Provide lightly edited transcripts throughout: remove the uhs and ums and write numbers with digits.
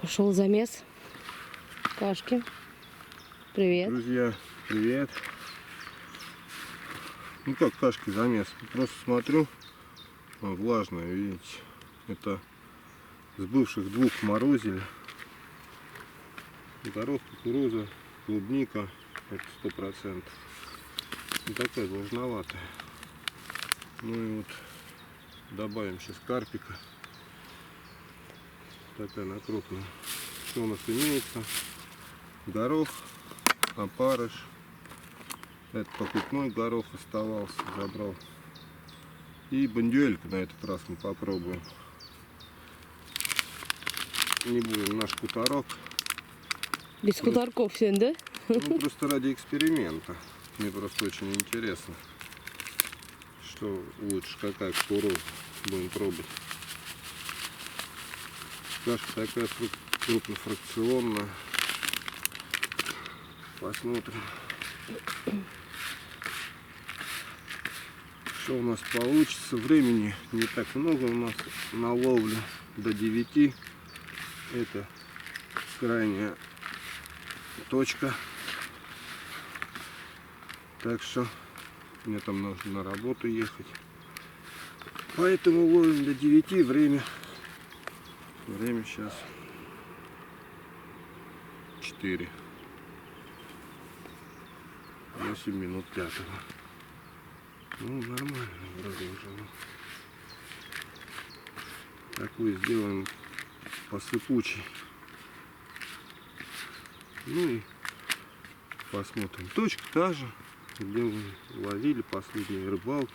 Пошел замес кашки. Привет. Друзья, привет. Ну как кашки замес? Просто смотрю, влажная, видите. Это с бывших двух морозили. Горох, кукуруза, клубника, это 100%. И такая влажноватая. Ну и вот добавим сейчас карпика. Такая на крупную. Что у нас имеется? Горох, опарыш. Это покупной горох оставался, забрал. И бондюэльку на этот раз мы попробуем. Не будем наш хуторок. Без хуторков всем, да? Ну, просто ради эксперимента. Мне просто очень интересно, что лучше, какая кукуруза. Будем пробовать. Кашка такая крупнофракционная. Посмотрим, что у нас получится. Времени не так много у нас на ловлю. До 9. Это крайняя точка. Так что мне там нужно на работу ехать. Поэтому ловим до 9. Время сейчас 4. 8 минут 5. Ну, нормально вроде уже. Такую сделаем посыпучий. Ну и посмотрим. Точка та же, где мы ловили последние рыбалки.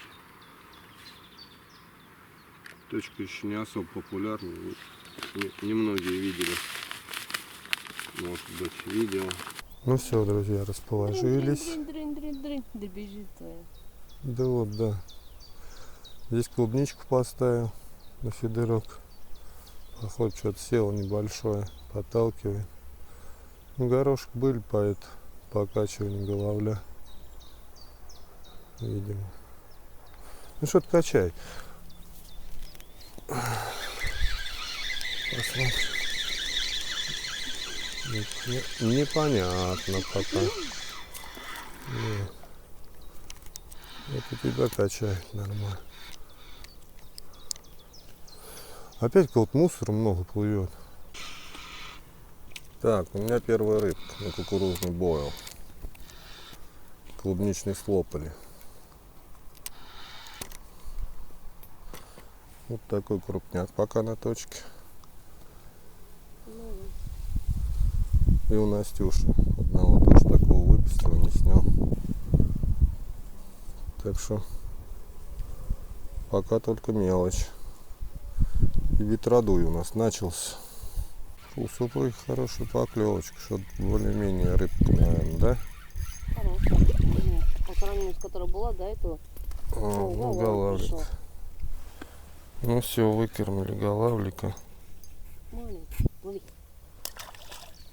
Точка еще не особо популярна. Немногие видели. Может быть, видео. Ну все, друзья, расположились. Добежит твоя. Да вот, да. Здесь клубничку поставил на фидерок. Походу, что-то село небольшое, подталкивает. Ну, горошек были по покачиванию головля. Видимо. Ну, что-то качай. Посмотрим. Непонятно пока. Нет. Это тебя качает нормально. Опять какого-то мусора много плывет. Так, у меня первая рыбка на кукурузный бойл. Клубничный слопали. Вот такой крупняк пока на точке. И у Настюши одного тоже такого выпустил, не снял. Так что пока только мелочь. И ветродуй у нас начался. У супруги хорошая поклевочка, что-то более-менее рыбка, наверное, да? Хорошая. По сравнению с которой была до этого. Ну, голавлик. Ну все, выкормили голавлика.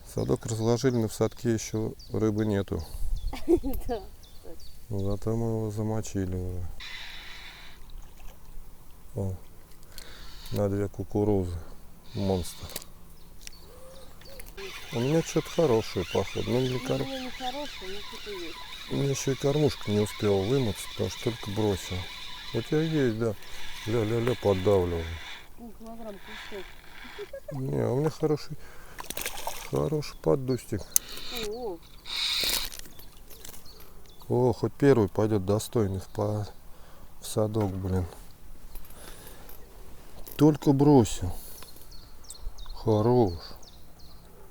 Садок разложили, но в садке еще рыбы нету. Да. Зато мы его замочили уже. О, на 2 кукурузы. Монстр. У меня что-то хорошее, походу. Ну, для У меня не хорошее, но что-то есть. У меня еще и кормушка не успела вымыться, потому что только бросил. У тебя есть, да. Ля-ля-ля, поддавливал. Килограмм кусок. Не, у меня хороший поддустик. О, хоть первый пойдет достойный в садок, блин. Только бросил. Хорош.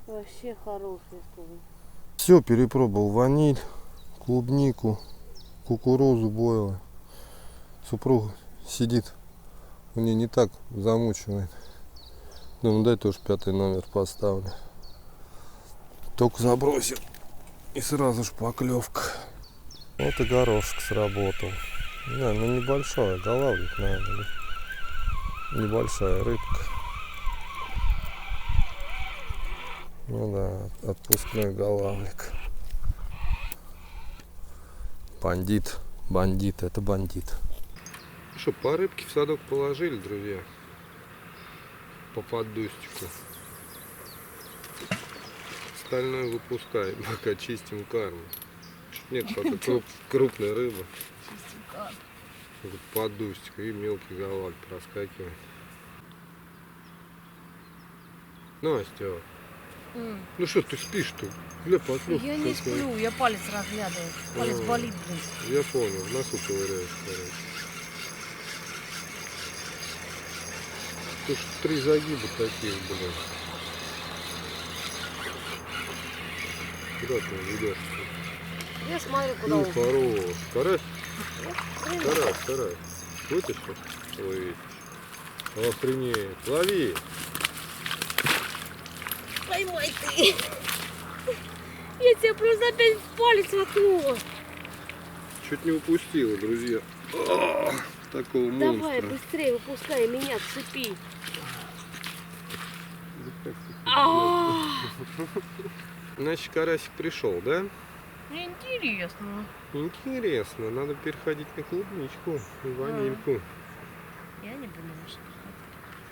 Вообще хороший, скажу. Все перепробовал. Ваниль, клубнику, кукурузу бойлы. Супруга сидит. У нее не так замучивает. Думаю, дай тоже 5 номер поставлю. Только забросил. И сразу же поклевка. Вот и горошек сработал. Да, ну небольшая, голавлик, наверное. Небольшая рыбка. Ну да, отпускной голавлик. Бандит, это бандит. Что, по рыбке в садок положили, друзья? По поддустику. остальное выпускаем, пока чистим карму. Нет, пока крупная рыба. Чистим карп. Подустик и мелкий галаль проскакивает. Настя, ну что ты спишь-то? Бля, подлёгку Я не какой. сплю, я палец разглядываю. Палец болит, блин. Я понял, в носу ковыряешь, короче. Тут 3 загиба таких, блядь. Куда ты ведешь? Я смотрю, куда Ну, он. хорош. Карась? Карась. Вытащишь? Ой, охренеть. Лови. Поймай ты. Я тебя просто опять в палец воткнула. Чуть не упустила, друзья. Такого Давай, монстра. быстрее выпускай меня, цепи. Значит, карасик пришел, да? Интересно. Интересно, надо переходить на клубничку и ванильку. Я не понимаю, что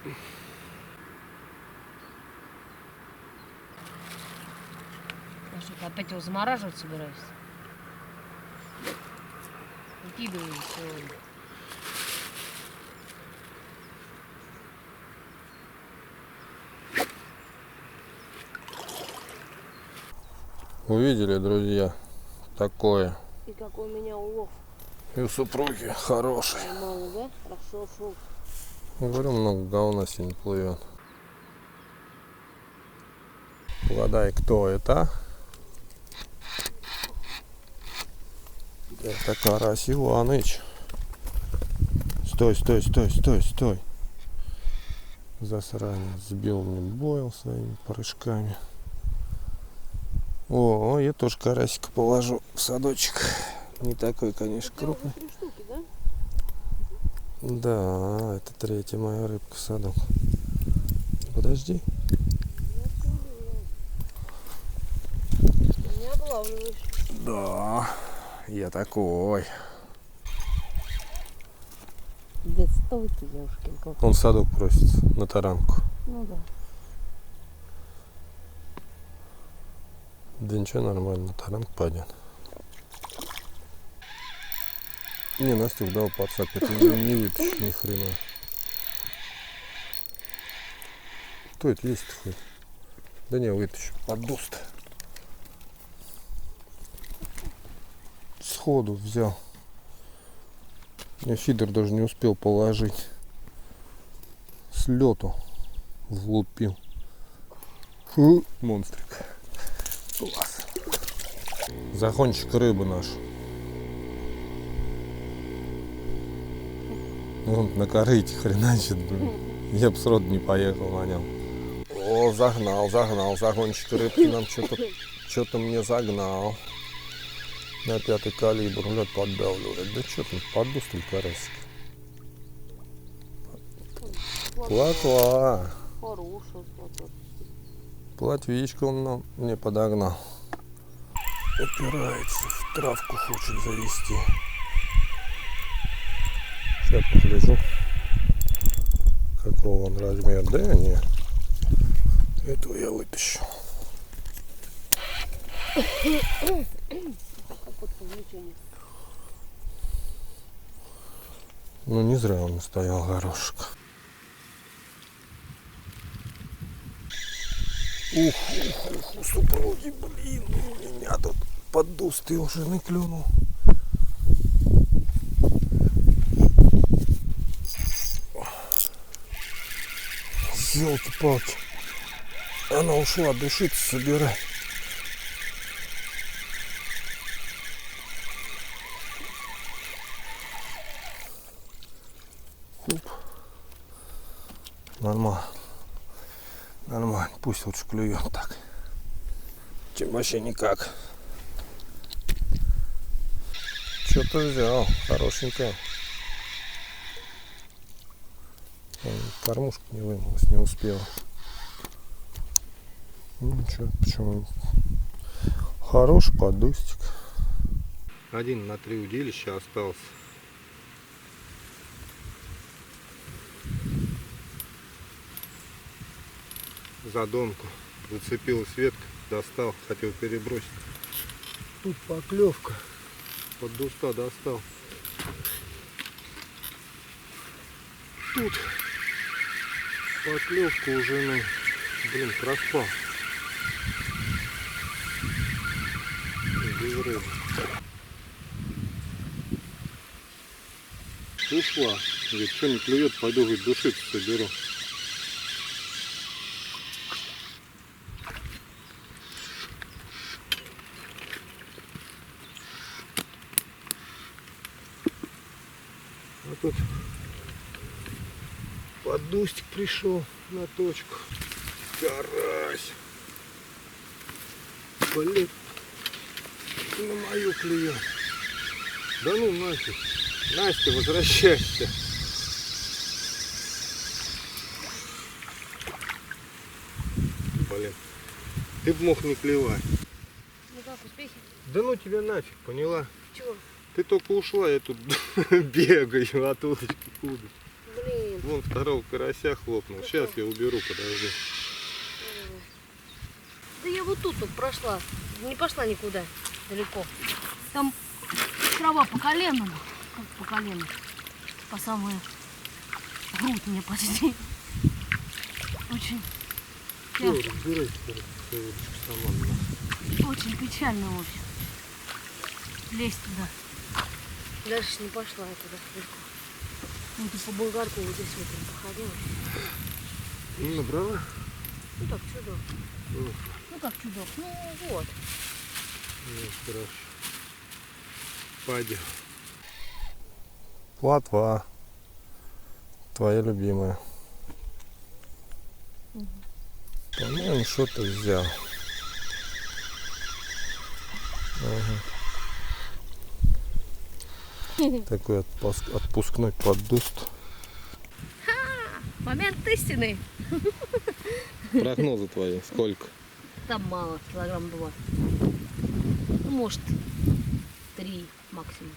это. Я что-то опять его замораживать собираюсь. Выкидываю сегодня. Увидели, друзья, такое. И какой у меня улов. И у супруги хороший. Нормально, да? Хорошо шел. Говорю, много говна сегодня плывет. Угадай, кто это? Это Карась Иваныч. Стой. Засранец сбил мне бойл своими прыжками. О, я тоже карасика положу в садочек. Не такой, конечно, крупный. 3 штуки, да? Да, это 3-я моя рыбка в садок. Подожди. Не облавливаешь. Да, я такой. Да стой ты, девушкин кот. Он в садок просится на таранку. Ну да. Да ничего, нормально, на таранку пойдет. Не, Настюх дал подсак, это не вытащишь ни хрена. Кто это есть-то хоть? Да не, вытащу. Подуст. Сходу взял. Я фидер даже не успел положить. С лету влупил. Фу, монстрик. Класс. Захончик рыбы наш. Вон на корыте хреначит, блин. Я бы сроду не поехал на нем. О, загнал. Загончик рыбки нам что-то мне загнал. На 5-й калибр, блядь, поддавливает. Да что там, подустал карасик. Плотва. Хорошая плотва. Плотвичку он нам мне подогнал. Упирается, в травку хочет завести. Сейчас погляжу, какого он размер. Да нет, этого я вытащу. Ну не зря он стоял, горошек. Ух, супруги, блин, у меня тут поддустый у жены клюнул. Ёлки-палки. Она ушла душиться собирать. Хуп. Нормально. Пусть лучше клюет так, чем вообще никак. Что-то взял, хорошенькое. Кормушка не вымылась, не успела. Ну ничего, почему? Хороший подустик. 1 на 3 удилища остался. Задонку Зацепилась ветка, достал, хотел перебросить. Тут поклевка. Под дуста достал. Тут поклевка у жены. Блин, проспал. Без рыбы. Ушла. Говорит, что не клюет, пойду, говорит, душиться соберу. А тут поддустик пришел на точку. Карась. Блин. На мою клюет. Да ну нафиг. Настя, возвращайся. Блин. Ты б мог не клевать. Ну как, успехи? Да ну тебя нафиг, поняла? Чего? Ты только ушла, я тут бегаю от удочки к удочке. Блин. Вон второго карася хлопнул. Сейчас я уберу, подожди. Да я вот тут прошла. Не пошла никуда далеко. Там трава по колену. Как по колену? По самую грудь мне почти. Очень Все, разбирайся, свою удочку сама. Очень печально, в общем. Лезть туда. Дальше не пошла я туда далеко. Вот и по болгарку вот здесь вот походила. Ну, набрала? Ну так, чудок. Ну как чудок? Ну вот. Ну, хорошо. Пойдем. Плотва. Твоя любимая. По-моему, что-то взял. Ага. Такой отпускной поддуст. Момент истины. Прогнозы твои сколько? Там мало, килограмм 2. Ну, может, 3 максимум.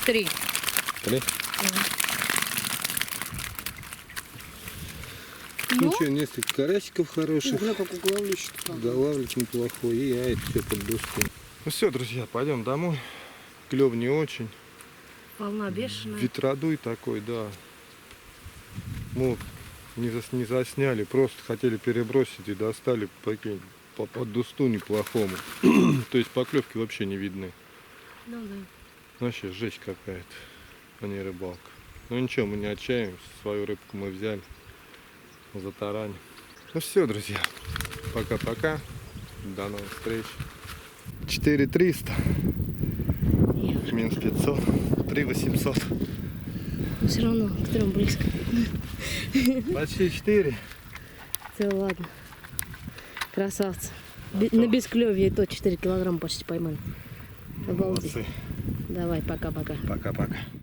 Три. 3? Ну, Ну что, несколько карасиков хороших. угля как угловлющик. Голавлик неплохой. И я это все под дустом. Ну все, друзья, пойдем домой. Клев не очень. Волна бешеная. Ветродуй такой, да. Мы не засняли, просто хотели перебросить и достали по поддусту неплохому. То есть поклевки вообще не видны. Ну да. Вообще жесть какая-то, а не рыбалка. Ну ничего, мы не отчаиваемся, свою рыбку мы взяли, затараним. Ну все, друзья, пока-пока, до новых встреч. 4300, минус 500, 3800. Все равно, к 3 близко. Почти 4. Все, ладно. Красавцы. На бесклёвье и то 4 килограмма почти поймали. Обалдеть. Молодцы. Давай, пока-пока. Пока-пока.